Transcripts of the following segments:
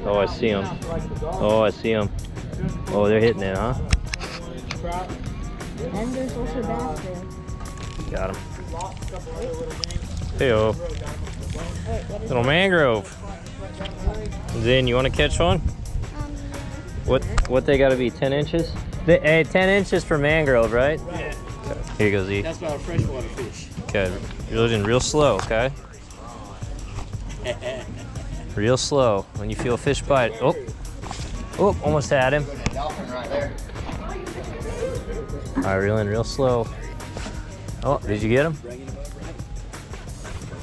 Oh, I see them. Oh, I see them. Oh, they're hitting it, huh? And there's also bass there. Got him. Hey-oh. Little mangrove. Zane, you want to catch one? What they got to be, 10 inches? Hey, 10 inches for mangrove, right? Yeah. Here goes E. That's about a freshwater fish. Okay, you're looking real slow, okay? Real slow. When you feel a fish bite. Oh, oh, almost had him. All right, reel in real slow. Oh, did you get him?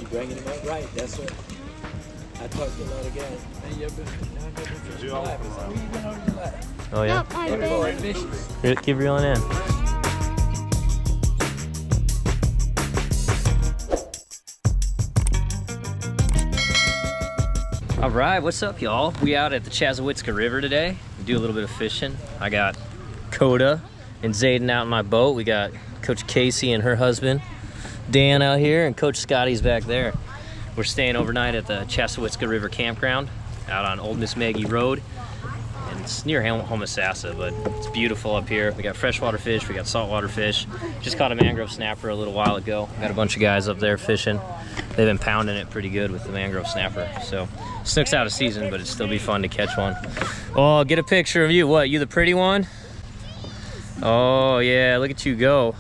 You bringing him up right? That's what I talked to a lot of guys. Hey, you been fishing live? Where you been over your life? Oh yeah. Not my bed. Keep reeling in. All right, what's up, y'all? We out at the Chassowitzka River today. We do a little bit of fishing. I got Coda and Zayden out in my boat. We got Coach Casey and her husband, Dan, out here, and Coach Scotty's back there. We're staying overnight at the Chassowitzka River Campground out on Old Miss Maggie Road. And it's near Homosassa, but it's beautiful up here. We got freshwater fish, we got saltwater fish. Just caught a mangrove snapper a little while ago. Got a bunch of guys up there fishing. They've been pounding it pretty good with the mangrove snapper. So snook's out of season, but it'd still be fun to catch one. Oh, get a picture of you. What, you the pretty one? Oh yeah, look at you go.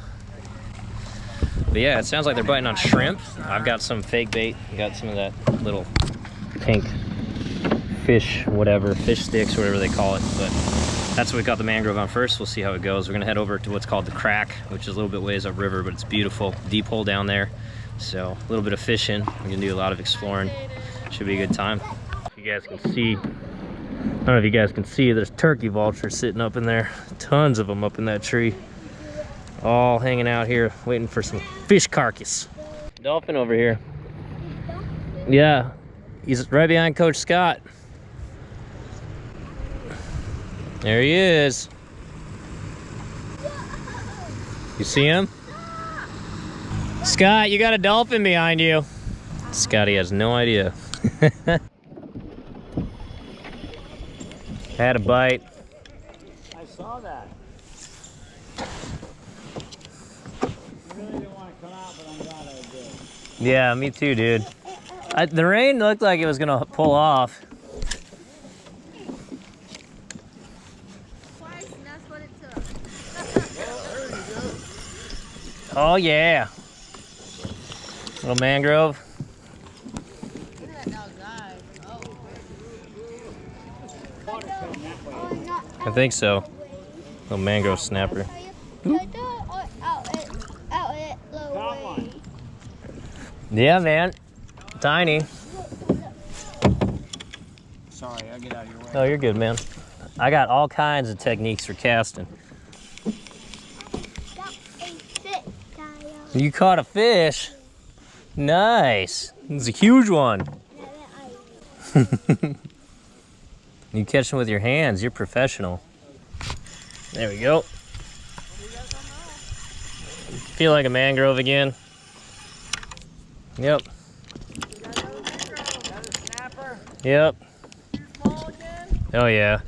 But yeah, it sounds like they're biting on shrimp. I've got some fake bait. Got some of that little pink fish, whatever, fish sticks, whatever they call it. But that's what we got the mangrove on first. We'll see how it goes. We're gonna head over to what's called the Crack, which is a little bit ways upriver, but it's beautiful. Deep hole down there. So a little bit of fishing. We can do a lot of exploring. Should be a good time. If you guys can see, I don't know if you guys can see, there's turkey vultures sitting up in there. Tons of them up in that tree. All hanging out here, waiting for some fish carcass. Dolphin over here. Yeah, he's right behind Coach Scott. There he is. You see him? Scott, you got a dolphin behind you. Scotty has no idea. Had a bite. I saw that. I really didn't want to come out, but I'm glad I did. Yeah, me too, dude. The rain looked like it was gonna pull off. That's what it took. Oh yeah. Little mangrove. Look at that dog's eyes. I think so. Little mangrove snapper. Yeah, man. Tiny. Sorry, I'll get out of your way. Oh, you're good, man. I got all kinds of techniques for casting. You caught a fish? Nice. It's a huge one. You catch them with your hands. You're professional. There we go. Feel like a mangrove again. Yep. Yep. Oh yeah.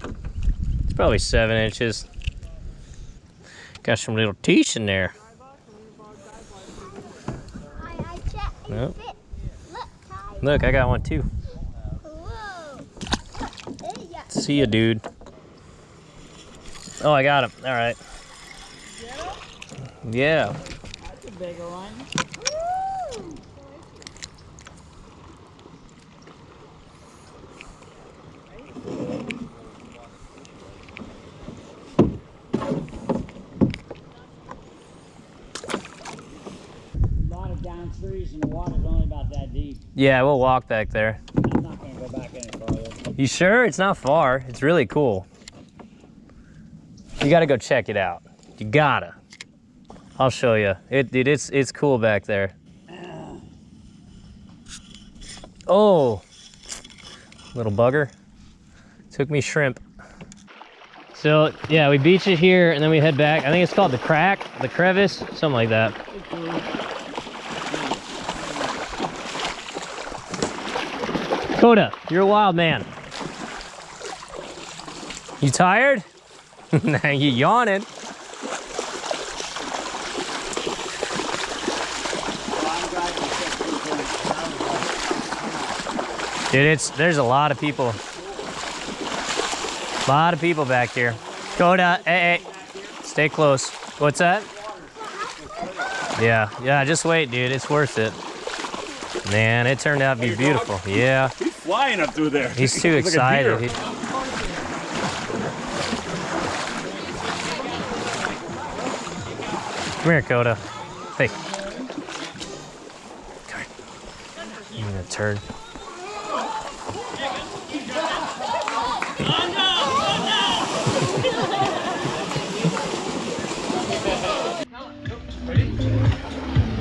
It's probably 7 inches. Got some little teeth in there. Nope. Look, I got one too. See ya, dude. Oh, I got him. All right. Yeah. That's a bigger one. A lot of down trees and the water's only about that deep. Yeah, we'll walk back there. I'm not gonna go back any farther. You sure? It's not far. It's really cool. You gotta go check it out. You gotta. I'll show you. Dude, it's cool back there. Oh, little bugger. Took me shrimp. So yeah, we beach it here and then we head back. I think it's called the Crack, the crevice, something like that. Coda, you're a wild man. You tired? You yawning. Dude, there's a lot of people. A lot of people back here. Coda, hey, stay close. What's that? Yeah, just wait, dude. It's worth it. Man, it turned out to be beautiful. Yeah. He's flying up through there. He's too excited. Come here, Coda. Hey. Come here. I'm gonna turn.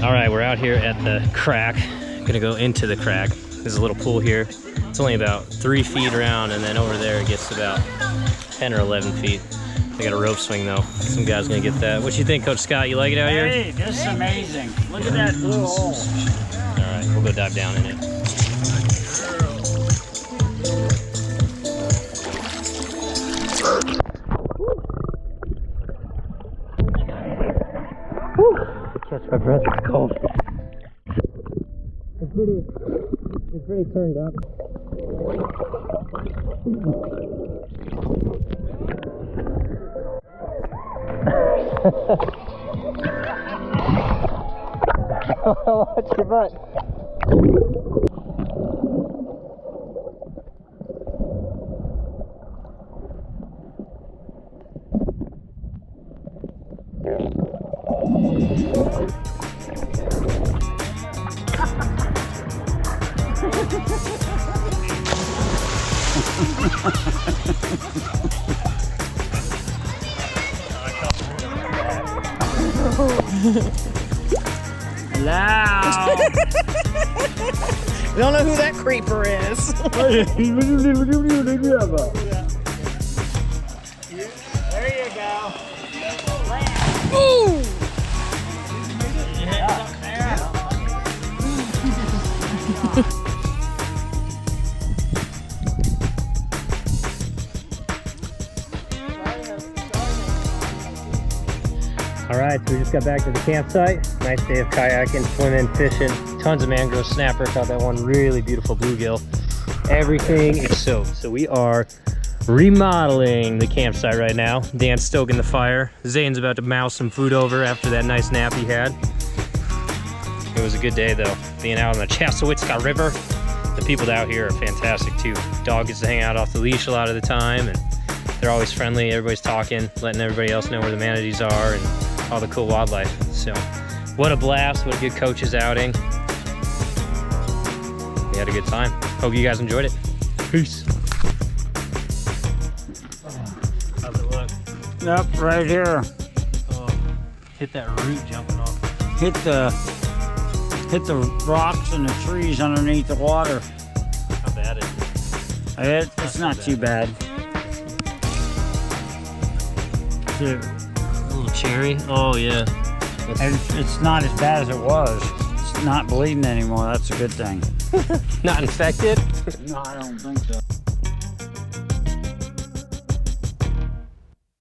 All right, we're out here at the crack. Gonna go into the crack. There's a little pool here. It's only about 3 feet around, and then over there it gets about 10 or 11 feet. They got a rope swing though. Some guy's gonna get that. What you think, Coach Scott? You like it out here? Hey, this is amazing. Look at that blue hole. All right, we'll go dive down in it. Catch my breath, it's cold. It's pretty turned up. Watch your butt. Loud. We don't know who that creeper is. There you go. Ooh! All right, so we just got back to the campsite. Nice day of kayaking, swimming, fishing, tons of mangrove snapper. Caught that one really beautiful bluegill. Everything is soaked. So we are remodeling the campsite right now. Dan's stoking the fire. Zane's about to mouse some food over after that nice nap he had. It was a good day though, being out on the Chassowitzka River. The people out here are fantastic too. Dog gets to hang out off the leash a lot of the time, and they're always friendly. Everybody's talking, letting everybody else know where the manatees are and all the cool wildlife. So what a blast, what a good coach's outing. We had a good time. Hope you guys enjoyed it. Peace. How's it look? Yep, right here. Oh, hit that root jumping off. Hit the rocks and the trees underneath the water. How bad is it? It's not too bad. Dude, A little cherry? Oh yeah. it's not as bad as it was. It's not bleeding anymore. That's a good thing. Not infected? No, I don't think so.